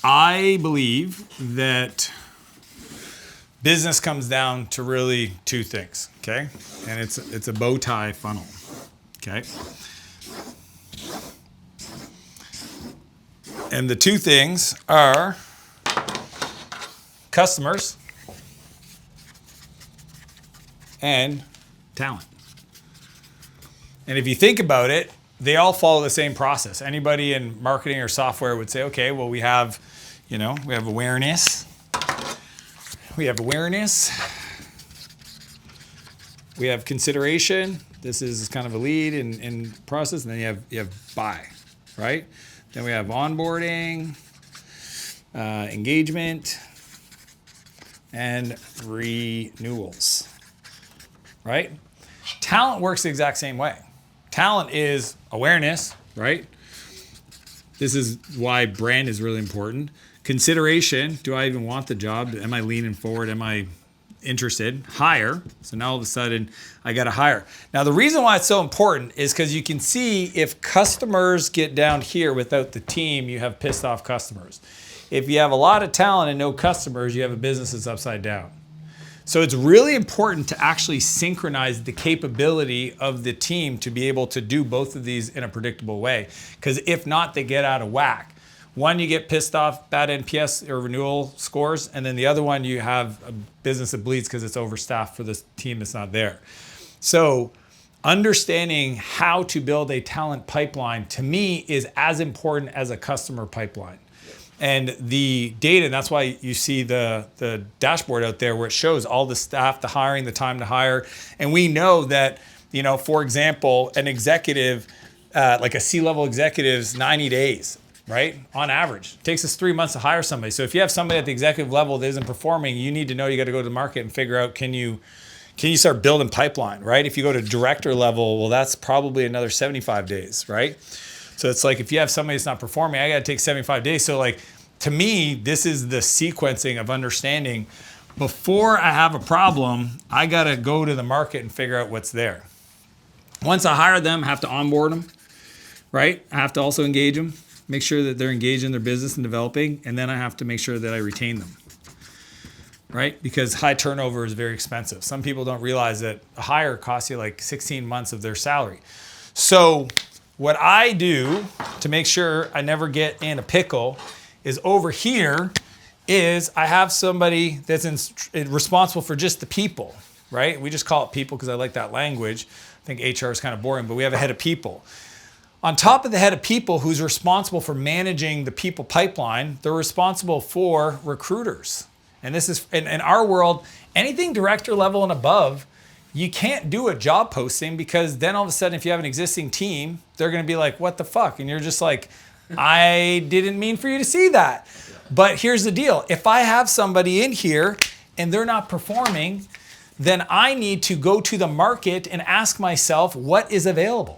I believe that business comes down to really two things, okay? And it's a bow tie funnel, okay? And the two things are customers and talent. And if you think about it, they all follow the same process. Anybody in marketing or software would say, okay, well, we have awareness. We have awareness. We have consideration. This is kind of a lead in process. And then you have buy, right? Then we have onboarding, engagement, and renewals, right? Talent works the exact same way. Talent is awareness, right? This is why brand is really important. Consideration, do I even want the job? Am I leaning forward? Am I interested? Hire. So now all of a sudden I got to hire. Now the reason why it's so important is because you can see if customers get down here without the team, you have pissed off customers. If you have a lot of talent and no customers, you have a business that's upside down. So it's really important to actually synchronize the capability of the team to be able to do both of these in a predictable way. Because if not, they get out of whack. One, you get pissed off, bad NPS or renewal scores. And then the other one, you have a business that bleeds because it's overstaffed for this team that's not there. So understanding how to build a talent pipeline, to me, is as important as a customer pipeline. And the data, and that's why you see the dashboard out there where it shows all the staff, the hiring, the time to hire. And we know that, for example, an executive, like a C-level executive's 90 days, right? On average. It takes us 3 months to hire somebody. So if you have somebody at the executive level that isn't performing, you need to know you got to go to the market and figure out, can you start building pipeline, right? If you go to director level, well, that's probably another 75 days, right? So it's like, if you have somebody that's not performing, I got to take 75 days. So like, to me, this is the sequencing of understanding. Before I have a problem, I got to go to the market and figure out what's there. Once I hire them, I have to onboard them, right? I have to also engage them, make sure that they're engaged in their business and developing. And then I have to make sure that I retain them, right? Because high turnover is very expensive. Some people don't realize that a hire costs you like 16 months of their salary. So what I do to make sure I never get in a pickle is over here is I have somebody that's responsible for just the people, right? We just call it people because I like that language. I think HR is kind of boring, but we have a head of people. On top of the head of people who's responsible for managing the people pipeline, they're responsible for recruiters. And this is, in our world, anything director level and above, you can't do a job posting because then all of a sudden, if you have an existing team, they're going to be like, what the fuck? And you're just like, I didn't mean for you to see that. But here's the deal. If I have somebody in here and they're not performing, then I need to go to the market and ask myself, what is available?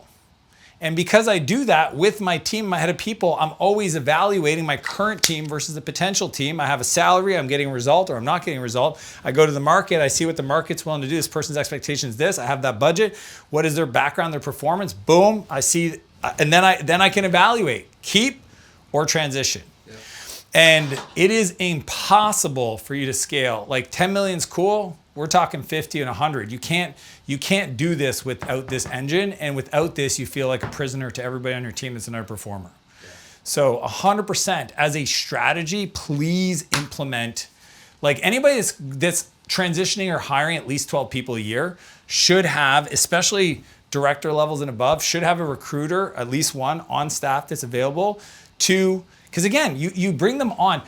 And because I do that with my team, my head of people, I'm always evaluating my current team versus the potential team. I have a salary, I'm getting a result or I'm not getting a result. I go to the market, I see what the market's willing to do. This person's expectation is this. I have that budget. What is their background, their performance? Boom, I see, and then I can evaluate, keep or transition. Yeah. And it is impossible for you to scale. Like 10 million's cool. We're talking 50 and 100. You can't do this without this engine, and without this, you feel like a prisoner to everybody on your team that's an underperformer. Yeah. So 100% as a strategy, please implement. Like anybody that's transitioning or hiring at least 12 people a year should have, especially director levels and above, should have a recruiter, at least one on staff that's available to, because again, you bring them on.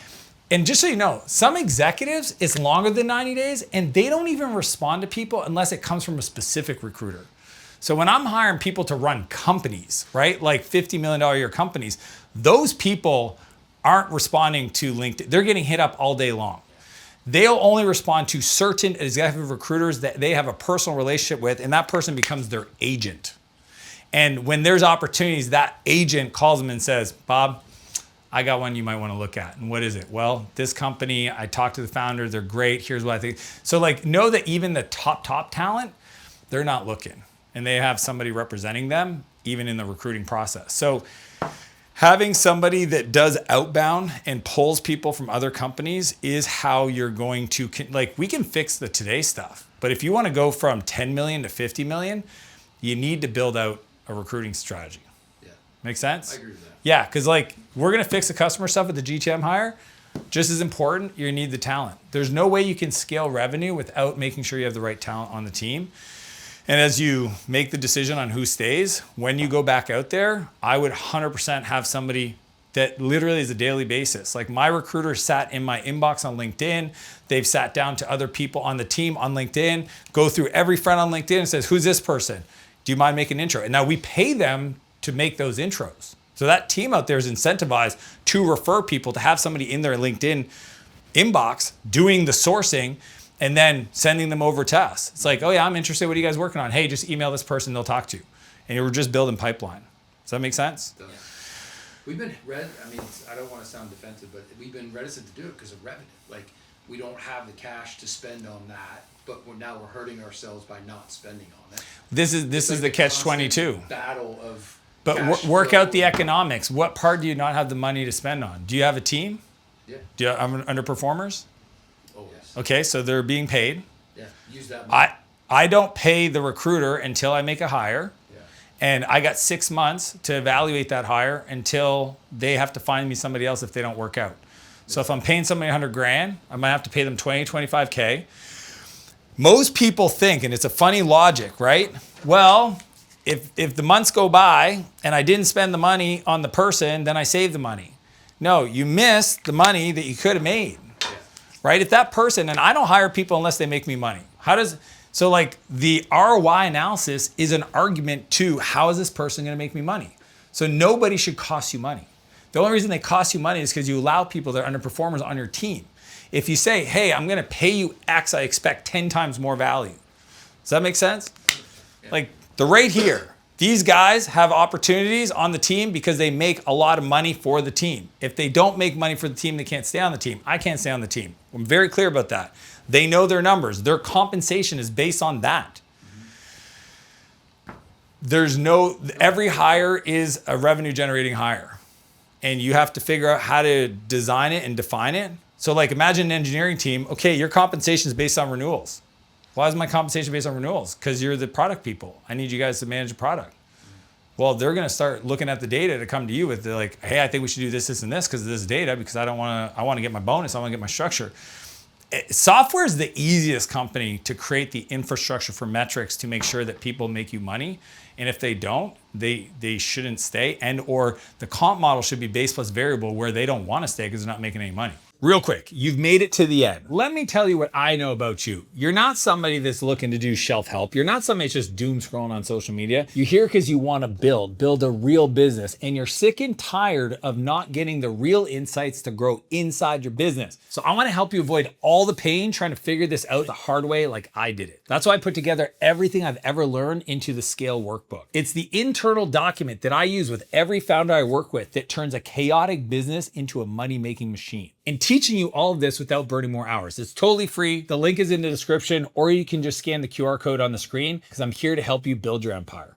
And just so you know, some executives, it's longer than 90 days and they don't even respond to people unless it comes from a specific recruiter. So when I'm hiring people to run companies, right, like $50 million a year companies, those people aren't responding to LinkedIn. They're getting hit up all day long. They'll only respond to certain executive recruiters that they have a personal relationship with, and that person becomes their agent. And when there's opportunities, that agent calls them and says, Bob, I got one you might want to look at. And what is it? Well, this company, I talked to the founder, they're great. Here's what I think. So like, know that even the top talent, they're not looking. And they have somebody representing them, even in the recruiting process. So Having somebody that does outbound and pulls people from other companies is how you're going to, like, we can fix the today stuff. But if you want to go from 10 million to 50 million, you need to build out a recruiting strategy. Yeah. Make sense? I agree with that. Yeah, because like we're going to fix the customer stuff with the GTM hire. Just as important, you need the talent. There's no way you can scale revenue without making sure you have the right talent on the team. And as you make the decision on who stays, when you go back out there, I would 100% have somebody that literally is a daily basis. Like my recruiter sat in my inbox on LinkedIn. They've sat down to other people on the team on LinkedIn, go through every friend on LinkedIn and says, who's this person? Do you mind making an intro? And now we pay them to make those intros. So that team out there is incentivized to refer people, to have somebody in their LinkedIn inbox doing the sourcing and then sending them over to us. It's like, oh yeah, I'm interested. What are you guys working on? Hey, just email this person, they'll talk to you. And we're just building pipeline. Does that make sense? It does. We've been I don't want to sound defensive, but we've been reticent to do it because of revenue. Like, we don't have the cash to spend on that, but now we're hurting ourselves by not spending on it. This is the catch-22. Battle of But work out the economics. What part do you not have the money to spend on? Do you have a team? Yeah. Do you have underperformers? Oh, yes. Okay, so they're being paid. Yeah, use that money. I don't pay the recruiter until I make a hire. Yeah. And I got 6 months to evaluate that hire until they have to find me somebody else if they don't work out. So if I'm paying somebody 100 grand, I might have to pay them 20, 25K. Most people think, and it's a funny logic, right? Well, if the months go by and I didn't spend the money on the person, then I saved the money. No, you missed the money that you could have made. Right? If that person, and I don't hire people unless they make me money. So like the ROI analysis is an argument to how is this person going to make me money? So nobody should cost you money. The only reason they cost you money is because you allow people that are underperformers on your team. If you say, hey, I'm going to pay you X, I expect 10 times more value. Does that make sense? Yeah. Like the rate here. These guys have opportunities on the team because they make a lot of money for the team. If they don't make money for the team, they can't stay on the team. I can't stay on the team. I'm very clear about that. They know their numbers. Their compensation is based on that. Every hire is a revenue generating hire. And you have to figure out how to design it and define it. So like imagine an engineering team. Okay, your compensation is based on renewals. Why is my compensation based on renewals? Because you're the product people. I need you guys to manage the product. Well, they're going to start looking at the data to come to you with like, hey, I think we should do this, this, and this because of this data because I want to get my bonus. I want to get my structure. Software is the easiest company to create the infrastructure for metrics to make sure that people make you money. And if they don't, they shouldn't stay. And or the comp model should be base plus variable where they don't want to stay because they're not making any money. Real quick, you've made it to the end. Let me tell you what I know about you. You're not somebody that's looking to do shelf help. You're not somebody that's just doom scrolling on social media. You're here because you want to build a real business, and you're sick and tired of not getting the real insights to grow inside your business. So I want to help you avoid all the pain trying to figure this out the hard way like I did it. That's why I put together everything I've ever learned into the Scale Workbook. It's the internal document that I use with every founder I work with that turns a chaotic business into a money-making machine. And teaching you all of this without burning more hours. It's totally free. The link is in the description, or you can just scan the QR code on the screen because I'm here to help you build your empire.